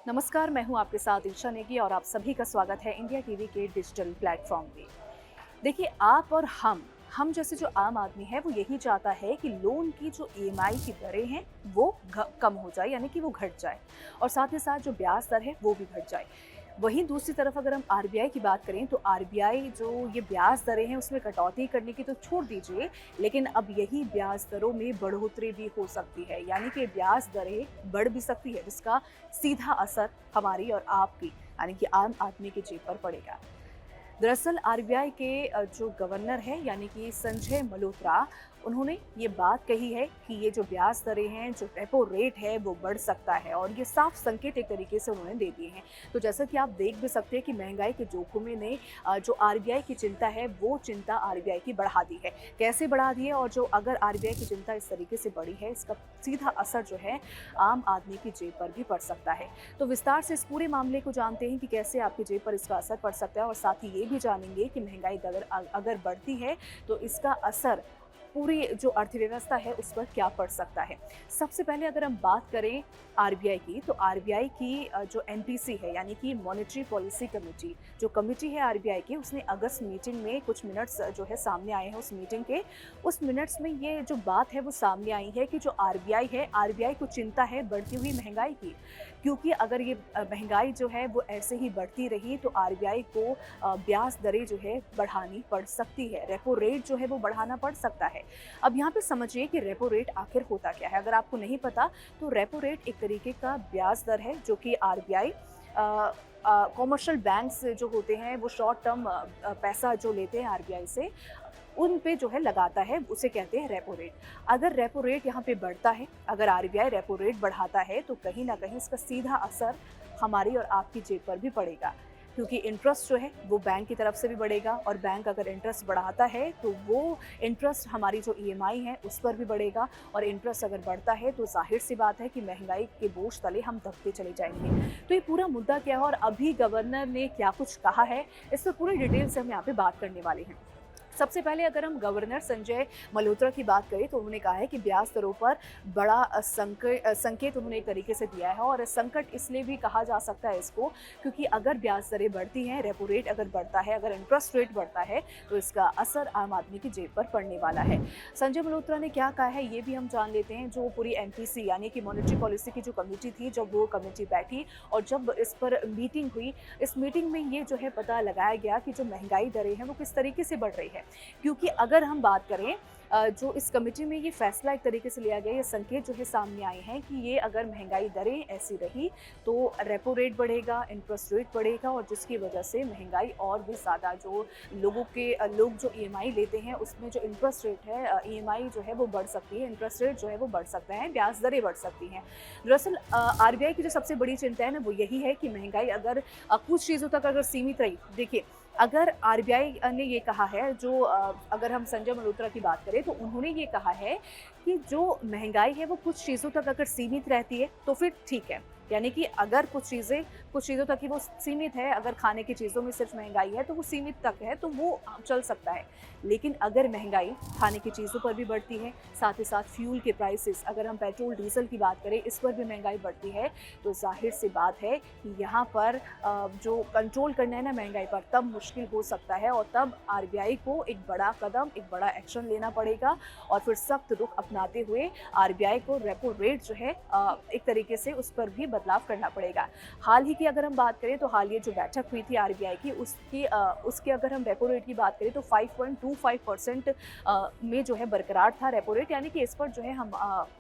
नमस्कार, मैं हूं आपके साथ ईशा नेगी और आप सभी का स्वागत है इंडिया टीवी के डिजिटल प्लेटफॉर्म पे। देखिए, आप और हम जैसे जो आम आदमी है वो यही चाहता है कि लोन की जो ईएमआई की दरें हैं वो कम हो जाए, यानी कि वो घट जाए और साथ ही साथ जो ब्याज दर है वो भी घट जाए। वहीं दूसरी तरफ अगर हम आरबीआई की बात करें तो आरबीआई जो ये ब्याज दरें हैं उसमें कटौती करने की तो छोड़ दीजिए, लेकिन अब यही ब्याज दरों में बढ़ोतरी भी हो सकती है, यानी कि ब्याज दरें बढ़ भी सकती है, जिसका सीधा असर हमारी और आपकी यानी कि आम आदमी की जेब पर पड़ेगा। दरअसल आरबीआई के जो गवर्नर है यानी कि संजय मल्होत्रा, उन्होंने ये बात कही है कि ये जो ब्याज दरें हैं, जो रेपो रेट है वो बढ़ सकता है और ये साफ संकेत एक तरीके से उन्होंने दे दिए हैं। तो जैसा कि आप देख भी सकते हैं कि महंगाई के जोखिम ने जो आरबीआई की चिंता है वो चिंता आरबीआई की बढ़ा दी है। कैसे बढ़ा दी है और जो अगर आरबीआई की चिंता इस तरीके से बढ़ी है, इसका सीधा असर जो है आम आदमी की जेब पर भी पड़ सकता है। तो विस्तार से इस पूरे मामले को जानते हैं कि कैसे आपकी जेब पर इसका असर पड़ सकता है और साथ ही ये भी जानेंगे कि महंगाई अगर बढ़ती है तो इसका असर पूरी जो अर्थव्यवस्था है उस पर क्या पड़ सकता है। सबसे पहले अगर हम बात करें आरबीआई की, तो आरबीआई की जो एमपीसी है यानी कि मॉनेटरी पॉलिसी कमेटी, जो कमेटी है आरबीआई की, उसने अगस्त मीटिंग में कुछ मिनट्स जो है सामने आए हैं उस मीटिंग के। उस मिनट्स में ये जो बात है वो सामने आई है कि जो आरबीआई है, आरबीआई को चिंता है बढ़ती हुई महंगाई की, क्योंकि अगर ये महंगाई जो है वो ऐसे ही बढ़ती रही तो आरबीआई को ब्याज दरें जो है बढ़ानी पड़ सकती है, रेपो रेट जो है वो बढ़ाना पड़ सकता है। अब यहाँ पे समझिए कि रेपो रेट आखिर होता क्या है। अगर आपको नहीं पता तो रेपो रेट एक तरीके का ब्याज दर है जो कि आरबीआई कॉमर्शियल बैंक्स जो होते हैं वो शॉर्ट टर्म पैसा जो लेते हैं आरबीआई से, उन पे जो है लगाता है, उसे कहते हैं रेपो रेट। अगर रेपो रेट यहाँ पे बढ़ता है, अगर आरबीआई रेपो रेट बढ़ाता है तो कहीं ना कहीं इसका सीधा असर हमारी और आपकी जेब पर भी पड़ेगा, क्योंकि इंटरेस्ट जो है वो बैंक की तरफ से भी बढ़ेगा और बैंक अगर इंटरेस्ट बढ़ाता है तो वो इंटरेस्ट हमारी जो ईएमआई है उस पर भी बढ़ेगा और इंटरेस्ट अगर बढ़ता है तो जाहिर सी बात है कि महंगाई के बोझ तले हम दबते चले जाएंगे। तो ये पूरा मुद्दा क्या है और अभी गवर्नर ने क्या कुछ कहा है, इस पर पूरी डिटेल से हम यहाँ पे बात करने वाले हैं। सबसे पहले अगर हम गवर्नर संजय मल्होत्रा की बात करें तो उन्होंने कहा है कि ब्याज दरों पर बड़ा संकेत उन्होंने एक तरीके से दिया है और संकट इसलिए भी कहा जा सकता है इसको, क्योंकि अगर ब्याज दरें बढ़ती हैं, रेपो रेट अगर बढ़ता है, अगर इंटरेस्ट रेट बढ़ता है तो इसका असर आम आदमी की जेब पर पड़ने वाला है। संजय मल्होत्रा ने क्या कहा है ये भी हम जान लेते हैं। जो पूरी एमपीसी यानी कि मॉनेटरी पॉलिसी की जो कमेटी थी, जब वो कमेटी बैठी और जब इस पर मीटिंग हुई, इस मीटिंग में ये जो है पता लगाया गया कि जो महंगाई दरें हैं वो किस तरीके से बढ़ रही है। क्योंकि अगर हम बात करें जो इस कमेटी में ये फैसला एक तरीके से लिया गया, ये संकेत जो है सामने आए हैं कि ये अगर महंगाई दरें ऐसी रही तो रेपो रेट बढ़ेगा, इंटरेस्ट रेट बढ़ेगा और जिसकी वजह से महंगाई और भी ज़्यादा, जो लोग जो ईएमआई लेते हैं उसमें जो इंटरेस्ट रेट है, ईएमआई जो है वो बढ़ सकती है, इंटरेस्ट रेट जो है वो बढ़ सकता है, ब्याज दरें बढ़ सकती हैं। दरअसल आरबीआई की जो सबसे बड़ी चिंता है ना वो यही है कि महंगाई अगर कुछ चीज़ों तक अगर सीमित रही, देखिए अगर आरबीआई ने ये कहा है, जो अगर हम संजय मल्होत्रा की बात करें तो उन्होंने ये कहा है कि जो महंगाई है वो कुछ चीज़ों तक अगर सीमित रहती है तो फिर ठीक है, यानी कि अगर कुछ चीज़ों तक ही वो सीमित है, अगर खाने की चीज़ों में सिर्फ महंगाई है तो वो सीमित तक है तो वो चल सकता है। लेकिन अगर महंगाई खाने की चीज़ों पर भी बढ़ती है, साथ ही साथ फ्यूल के प्राइसेस, अगर हम पेट्रोल डीजल की बात करें इस पर भी महंगाई बढ़ती है, तो जाहिर सी बात है कि यहाँ पर जो कंट्रोल करना है ना महंगाई पर, तब मुश्किल हो सकता है और तब आरबीआई को एक बड़ा कदम, एक बड़ा एक्शन लेना पड़ेगा और फिर सख्त रुख अपनाते हुए आरबीआई को रेपो रेट जो है एक तरीके से उस पर भी बदलाव करना पड़ेगा। हाल ही की अगर हम बात करें तो हाल ये जो बैठक हुई थी आरबीआई की, उसके अगर हम रेपो रेट की बात करें तो 5.25% में जो है बरकरार था रेपो रेट, यानी कि इस पर जो है हम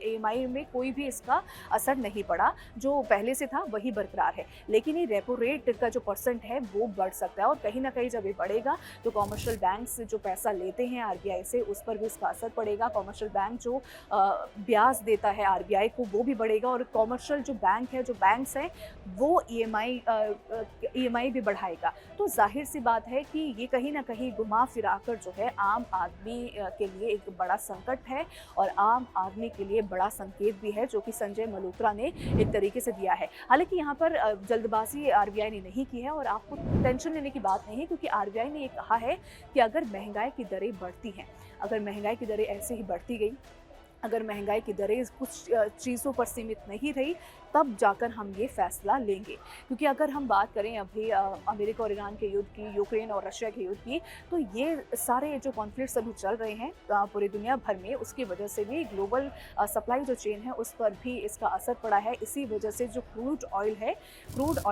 ईएमआई में कोई भी इसका असर नहीं पड़ा, जो पहले से था वही बरकरार है। लेकिन ये रेपो रेट का जो परसेंट है वो बढ़ सकता है और कहीं ना कहीं जब ये बढ़ेगा तो कॉमर्शियल बैंक से जो पैसा लेते हैं आरबीआई से उस पर भी इसका असर पड़ेगा। कॉमर्शियल बैंक जो ब्याज देता है आरबीआई को वो भी बढ़ेगा और कॉमर्शियल जो बैंक्स हैं वो ईएमआई भी बढ़ाएगा। तो जाहिर सी बात है कि ये कहीं ना कहीं घुमा फिरा कर जो है आम आदमी के लिए एक बड़ा संकट है और आम आदमी के लिए बड़ा संकेत भी है, जो कि संजय मल्होत्रा ने एक तरीके से दिया है। हालांकि यहाँ पर जल्दबाजी आरबीआई ने नहीं की है और आपको टेंशन लेने की बात नहीं है, क्योंकि आरबीआई ने ये कहा है कि अगर महंगाई की दरें बढ़ती हैं, अगर महंगाई की दरें ऐसे ही बढ़ती गई, अगर महंगाई की दरें कुछ चीज़ों पर सीमित नहीं रही, तब जाकर हम ये फैसला लेंगे। क्योंकि अगर हम बात करें अभी अमेरिका और ईरान के युद्ध की, यूक्रेन और रशिया के युद्ध की, तो ये सारे जो कॉन्फ्लिक्ट्स अभी चल रहे हैं पूरी दुनिया भर में, उसकी वजह से भी ग्लोबल सप्लाई जो चेन है उस पर भी इसका असर पड़ा है। इसी वजह से जो क्रूड ऑयल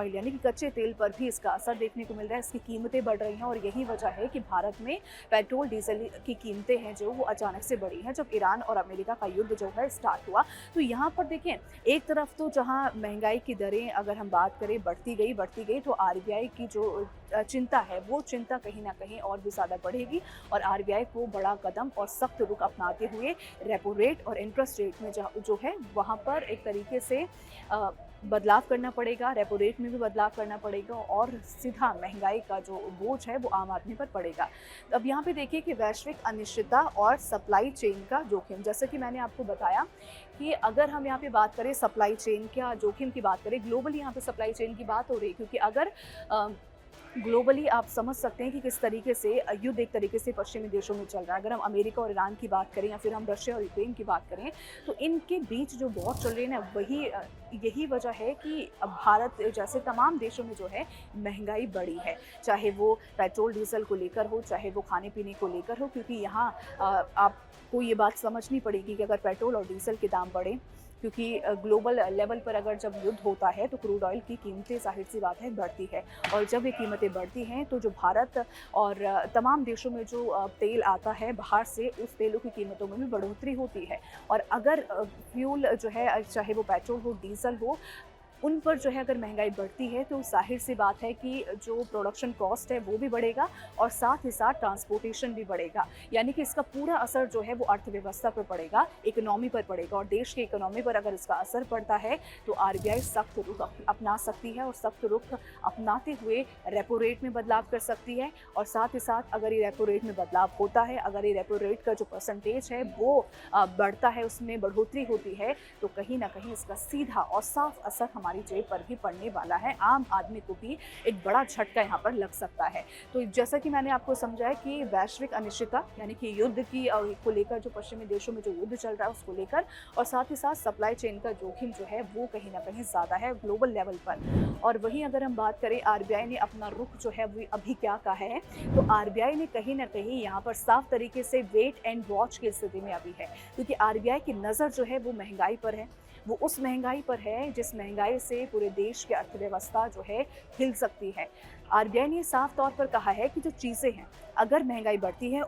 यानी कि कच्चे तेल पर भी इसका असर देखने को मिल रहा है, इसकी कीमतें बढ़ रही हैं। और यही वजह है कि भारत में पेट्रोल डीजल की कीमतें हैं जो वो अचानक से बढ़ी हैं जब ईरान और अमेरिका का युद्ध जो है स्टार्ट हुआ। तो यहाँ पर देखें, एक तरफ तो जहाँ महंगाई की दरें अगर हम बात करें बढ़ती गई, तो आरबीआई की जो चिंता है वो चिंता कहीं ना कहीं और भी ज़्यादा बढ़ेगी और आरबीआई को बड़ा कदम और सख्त रुख अपनाते हुए रेपो रेट और इंटरेस्ट रेट में जो है वहाँ पर एक तरीके से बदलाव करना पड़ेगा, रेपो रेट में भी बदलाव करना पड़ेगा और सीधा महंगाई का जो बोझ है वो आम आदमी पर पड़ेगा। अब यहाँ पे देखिए कि वैश्विक अनिश्चितता और सप्लाई चेन का जोखिम, जैसे कि मैंने आपको बताया कि अगर हम यहाँ पे बात करें सप्लाई चेन का जोखिम की बात करें, ग्लोबली यहाँ पे सप्लाई चेन की बात हो रही है, क्योंकि अगर ग्लोबली आप समझ सकते हैं कि किस तरीके से युद्ध एक तरीके से पश्चिमी देशों में चल रहा है। अगर हम अमेरिका और ईरान की बात करें या फिर हम रशिया और यूक्रेन की बात करें, तो इनके बीच जो वॉर चल रही है ना, यही वजह है कि भारत जैसे तमाम देशों में जो है महंगाई बढ़ी है, चाहे वो पेट्रोल डीजल को लेकर हो, चाहे वो खाने पीने को लेकर हो। क्योंकि यहाँ आपको ये बात समझनी पड़ेगी कि अगर पेट्रोल और डीजल के दाम बढ़े, क्योंकि ग्लोबल लेवल पर अगर जब युद्ध होता है तो क्रूड ऑयल की कीमतें ज़ाहिर सी बात है बढ़ती है, और जब ये कीमतें बढ़ती हैं तो जो भारत और तमाम देशों में जो तेल आता है बाहर से, उस तेलों की कीमतों में भी बढ़ोतरी होती है। और अगर फ्यूल जो है, चाहे वो पेट्रोल हो, डीजल हो, उन पर जो है अगर महंगाई बढ़ती है तो जाहिर सी बात है कि जो प्रोडक्शन कॉस्ट है वो भी बढ़ेगा और साथ ही साथ ट्रांसपोर्टेशन भी बढ़ेगा। यानी कि इसका पूरा असर जो है वो अर्थव्यवस्था पर पड़ेगा, इकोनॉमी पर पड़ेगा। और देश की इकोनॉमी पर अगर इसका असर पड़ता है तो आरबीआई सख्त रुख अपना सकती है और सख्त रुख अपनाते हुए रेपो रेट में बदलाव कर सकती है। और साथ ही साथ अगर ये रेपो रेट में बदलाव होता है, अगर ये रेपो रेट का जो परसेंटेज है वो बढ़ता है, उसमें बढ़ोतरी होती है, तो कहीं ना कहीं इसका सीधा और साफ असर हमारी जेब पर भी पड़ने वाला है। आम आदमी को भी एक बड़ा झटका यहाँ पर लग सकता है। तो जैसा कि मैंने आपको समझाया कि वैश्विक अनिश्चितता यानी कि युद्ध की को लेकर, जो पश्चिमी देशों में जो युद्ध चल रहा है उसको लेकर, और साथ ही साथ सप्लाई चेन का जोखिम जो है वो कहीं ना कहीं ज़्यादा है ग्लोबल लेवल पर। और वहीं अगर हम बात करें आरबीआई ने अपना रुख जो है वो अभी क्या कहा है, तो आरबीआई ने कहीं ना कहीं यहाँ पर साफ तरीके से वेट एंड वॉच की स्थिति में अभी है। क्योंकि आरबीआई की नज़र जो है वो महंगाई पर है, वो उस महंगाई पर है जिस महंगाई से पूरे देश की अर्थव्यवस्था जो है हिल सकती है। आरबीआई ने साफ तौर पर कहा है कि जो चीज़ें हैं, अगर महंगाई बढ़ती है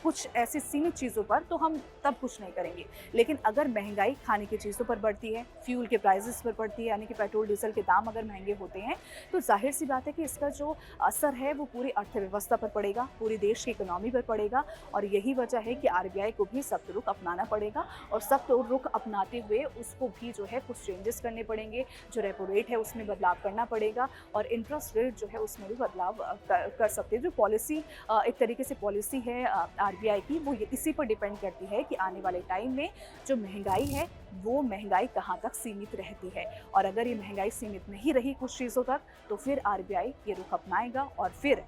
कुछ ऐसी सीमित चीज़ों पर तो हम तब कुछ नहीं करेंगे, लेकिन अगर महंगाई खाने की चीज़ों पर बढ़ती है, फ्यूल के प्राइसेस पर बढ़ती है, यानी कि पेट्रोल डीजल के दाम अगर महंगे होते हैं, तो जाहिर सी बात है कि इसका जो असर है वो पूरी अर्थव्यवस्था पर पड़ेगा, पूरी देश की इकोनॉमी पर पड़ेगा। और यही वजह है कि आरबीआई को भी सख्त रुख अपनाना पड़ेगा और सख्त रुख अपनाते हुए उसको भी जो है कुछ चेंजेस करने पड़ेंगे। जो रेपो रेट है उसमें बदलाव करना पड़ेगा और इंटरेस्ट रेट जो है उसमें भी बदलाव कर सकते हैं। जो पॉलिसी एक तरीके से पॉलिसी है आरबीआई की, वो इसी पर डिपेंड करती है कि आने वाले टाइम में जो महंगाई है वो महंगाई कहाँ तक सीमित रहती है। और अगर ये महंगाई सीमित नहीं रही कुछ चीज़ों तक, तो फिर आरबीआई ये रुख अपनाएगा और फिर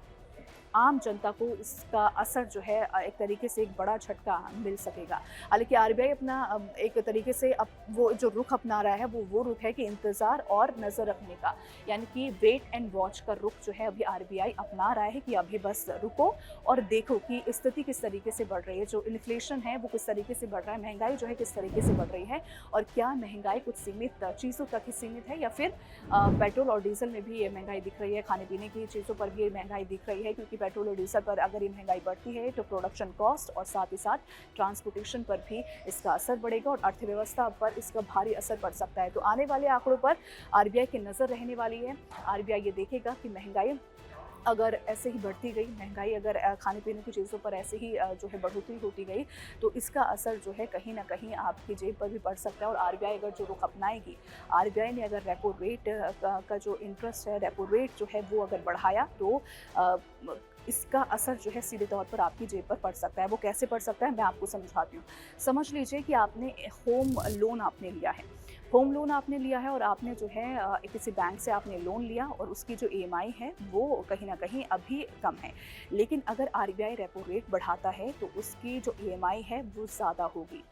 आम जनता को इसका असर जो है एक तरीके से एक बड़ा झटका मिल सकेगा। हालांकि आरबीआई अपना एक तरीके से अब वो जो रुख अपना रहा है वो रुख है कि इंतज़ार और नज़र रखने का, यानी कि वेट एंड वॉच का रुख जो है अभी आरबीआई अपना रहा है कि अभी बस रुको और देखो कि स्थिति किस तरीके से बढ़ रही है, जो इन्फ्लेशन है वो किस तरीके से बढ़ रहा है, महंगाई जो है किस तरीके से बढ़ रही है, और क्या महंगाई कुछ सीमित चीज़ों तक ही सीमित है या फिर पेट्रोल और डीजल में भी ये महंगाई दिख रही है, खाने पीने की चीज़ों पर भी ये महंगाई दिख रही है। क्योंकि पेट्रोल और डीजल पर अगर ये महंगाई बढ़ती है तो प्रोडक्शन कॉस्ट और साथ ही साथ ट्रांसपोर्टेशन पर भी इसका असर बढ़ेगा और अर्थव्यवस्था पर इसका भारी असर पड़ सकता है। तो आने वाले आंकड़ों पर आरबीआई की नज़र रहने वाली है। आरबीआई ये देखेगा कि महंगाई अगर ऐसे ही बढ़ती गई, महंगाई अगर खाने पीने की चीज़ों पर ऐसे ही जो है बढ़ोतरी होती गई, तो इसका असर जो है कहीं ना कहीं आपकी जेब पर भी पड़ सकता है। और आरबीआई अगर जो रुख अपनाएगी, आरबीआई ने अगर रेपो रेट का जो इंटरेस्ट है, रेपो रेट जो है वो अगर बढ़ाया, तो इसका असर जो है सीधे तौर पर आपकी जेब पर पड़ सकता है। वो कैसे पड़ सकता है मैं आपको समझाती हूँ। समझ लीजिए कि आपने होम लोन आपने लिया है, होम लोन आपने लिया है और आपने जो है किसी बैंक से आपने लोन लिया और उसकी जो ईएमआई है वो कहीं ना कहीं अभी कम है। लेकिन अगर आरबीआई रेपो रेट बढ़ाता है तो उसकी जो ईएमआई है वो ज़्यादा होगी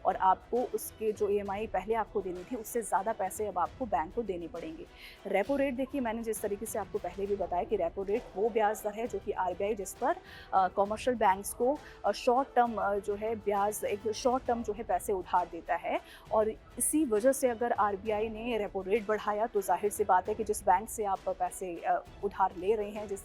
और आपको उसके जो ईएमआई पहले आपको देनी थी उससे ज़्यादा पैसे अब आपको बैंक को देने पड़ेंगे। रेपो रेट देखिए, मैंने जिस तरीके से आपको पहले भी बताया कि रेपो रेट वो ब्याज दर है जो कि आरबीआई जिस पर कमर्शियल बैंक्स को शॉर्ट टर्म जो है ब्याज, एक शॉर्ट टर्म जो है पैसे उधार देता है। और इसी वजह से अगर आरबीआई ने रेपो रेट बढ़ाया तो जाहिर सी बात है कि जिस बैंक से आप पैसे उधार ले रहे हैं, जिस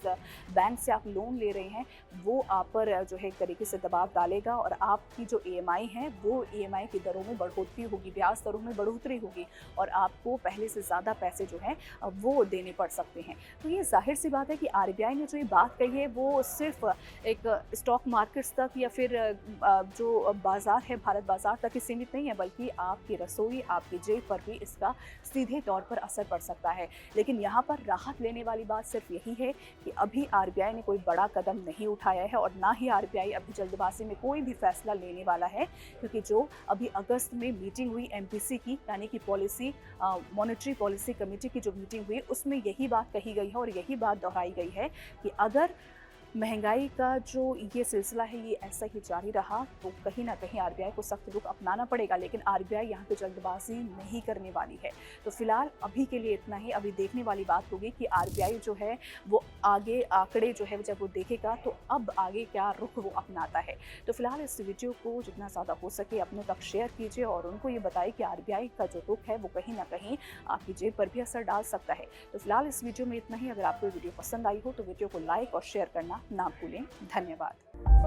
बैंक से आप लोन ले रहे हैं, वो आप पर जो है एक तरीके से दबाव डालेगा और आपकी जो ईएमआई है वो ईएमआई की दरों में बढ़ोतरी होगी, ब्याज दरों में बढ़ोतरी होगी और आपको पहले से ज़्यादा पैसे जो हैं वो देने पड़ सकते हैं। तो ये जाहिर सी बात है कि आरबीआई ने जो ये बात कही है वो सिर्फ एक स्टॉक मार्केट्स तक या फिर जो बाज़ार है, भारत बाज़ार तक ही सीमित नहीं है, बल्कि आपकी रसोई, आपकी जेब पर भी इसका सीधे तौर पर असर पड़ सकता है। लेकिन यहाँ पर राहत लेने वाली बात सिर्फ यही है कि अभी आरबीआई ने कोई बड़ा कदम नहीं उठाया है और ना ही आरबीआई अभी जल्दबाजी में कोई भी फैसला लेने वाला है, क्योंकि जो अभी अगस्त में मीटिंग हुई एमपीसी की, यानी कि पॉलिसी मॉनेटरी पॉलिसी कमेटी की जो मीटिंग हुई, उसमें यही बात कही गई है और यही बात दोहराई गई है कि अगर महंगाई का जो ये सिलसिला है ये ऐसा ही जारी रहा तो कहीं ना कहीं आरबीआई को सख्त रुख अपनाना पड़ेगा। लेकिन आरबीआई यहाँ पे जल्दबाजी नहीं करने वाली है। तो फिलहाल अभी के लिए इतना ही। अभी देखने वाली बात होगी कि आरबीआई जो है वो आगे आंकड़े जो है जब वो देखेगा तो अब आगे क्या रुख वो अपनाता है। तो फिलहाल इस वीडियो को जितना ज़्यादा हो सके अपनों तक शेयर कीजिए और उनको ये बताइए कि आरबीआई का जो रुख है वो कहीं ना कहीं आपकी जेब पर भी असर डाल सकता है। तो फिलहाल इस वीडियो में इतना ही। अगर आपको वीडियो पसंद आई हो तो वीडियो को लाइक और शेयर करना ना भूलें। धन्यवाद।